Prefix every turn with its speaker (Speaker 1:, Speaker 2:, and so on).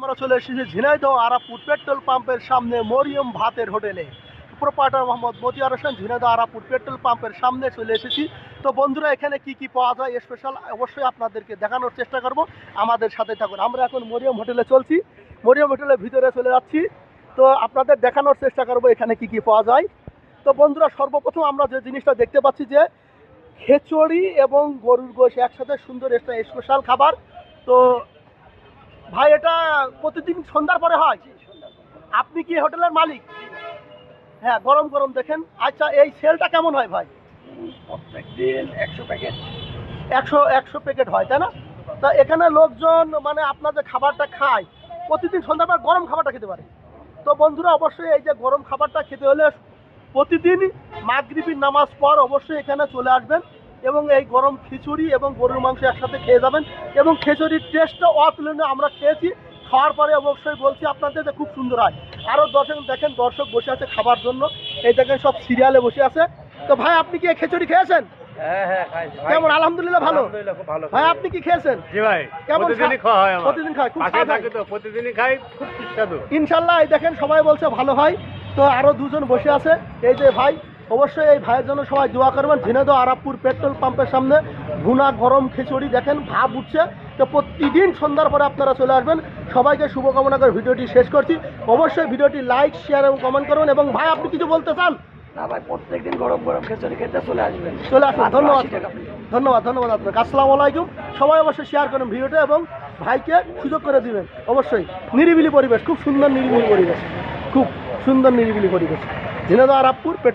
Speaker 1: আমরা চলে এসেছি ঝিনাইদহ আরাপুর পেট্রোল পাম্পের সামনে মরিয়ম ভাতের হোটেলে। প্রোপাইটার মোহাম্মদ মতিয়ার হোসেন, ঝিনাইদহ আরাপুর পেট্রোল পাম্পের সামনে চলে এসেছি। তো বন্ধুরা, এখানে কি কি পাওয়া যায় স্পেশাল অবশ্যই আপনাদেরকে দেখানোর চেষ্টা করব, আমাদের সাথে থাকুন। আমরা এখন মরিয়ম হোটেলে চলছি, মরিয়ম হোটেলের ভিতরে চলে যাচ্ছি। তো আপনাদের দেখানোর চেষ্টা করব এখানে কি কি পাওয়া যায়। তো বন্ধুরা, সর্বপ্রথম আমরা যে জিনিসটা দেখতে পাচ্ছি যে খিচুড়ি এবং গরুর গোশ একসাথে সুন্দর একটা স্পেশাল খাবার। তো ভাই, এটা প্রতিদিন সন্ধ্যার পরে হয়? আপনি কি হোটেলের মালিক? হ্যাঁ, গরম গরম দেখেন। আচ্ছা, এই সেলটা কেমন হয় ভাই?
Speaker 2: প্রত্যেকদিন 100 প্যাকেট।
Speaker 1: 100 প্যাকেট হয়, তাই না? তা এখানে লোকজন মানে আপনার যে খাবারটা খায় প্রতিদিন সন্ধ্যার পর গরম খাবারটা খেতে পারে। তো বন্ধুরা, অবশ্যই এই যে গরম খাবারটা খেতে হলে প্রতিদিন মাগরিবের নামাজ পর অবশ্যই এখানে চলে আসবেন এবং এই গরম খিচুড়ি এবং গরুর মাংস একসাথে খেয়ে যাবেন। এবং খিচুড়ির টেস্টটা অতুলনীয়, আমরা খেয়েছি, খাওয়ার পরে অবশ্যই বলছি আপনাদের যে খুব সুন্দর হয়। আরও দেখেন দর্শক বসে আছে খাবার জন্য, এই দেখেন সব সিরিয়ালে বসে আছে। তো ভাই, আপনি কি এই খিচুড়ি খেয়েছেন?
Speaker 2: হ্যাঁ খাইছি।
Speaker 1: কেমন? আলহামদুলিল্লাহ ভালো।
Speaker 2: আলহামদুলিল্লাহ, খুব ভালো।
Speaker 1: ভাই, আপনি কি খেয়েছেন?
Speaker 2: জি ভাই,
Speaker 1: কেমন?
Speaker 2: প্রতিদিনই খাওয়া হয় আমার।
Speaker 1: প্রতিদিন খায়, খুব
Speaker 2: পাশে
Speaker 1: স্বাদ হয়।
Speaker 2: থাকি তো প্রতিদিনই খাই, খুব সুস্বাদু।
Speaker 1: ইনশাল্লাহ, এই দেখেন সবাই বলছে ভালো হয়। তো আরো দুজন বসে আছে, এই যে ভাই, অবশ্যই এই ভাইয়ের জন্য সবাই দোয়া করবেন। ঝিনাইদহ আরাপুর পেট্রোল পাম্পের সামনে ভুনা গরম খিচুড়ি দেখেন ভাব উঠছে। তো প্রতিদিন সন্ধ্যার পরে আপনারা চলে আসবেন। সবাইকে শুভকামনা করে ভিডিওটি শেষ করছি। অবশ্যই ভিডিওটি লাইক, শেয়ার এবং কমেন্ট করবেন। এবং ভাই, আপনি কিছু বলতে চান?
Speaker 2: না ভাই, প্রত্যেকদিন গরম গরম খিচুড়ি খেতে চলে আসবেন।
Speaker 1: চলে আসুন। ধন্যবাদ,
Speaker 2: 80 টাকা।
Speaker 1: ধন্যবাদ আপনাকে। আসসালামু আলাইকুম। সবাই অবশ্যই শেয়ার করেন ভিডিওটা এবং ভাইকে সুযোগ করে দিবেন। অবশ্যই নিরিবিলি পরিবেশ, খুব সুন্দর নিরিবিলি পরিবেশ, খুব সুন্দর নিরিবিলি পরিবেশ। ঝিনাইদহ আরাপুর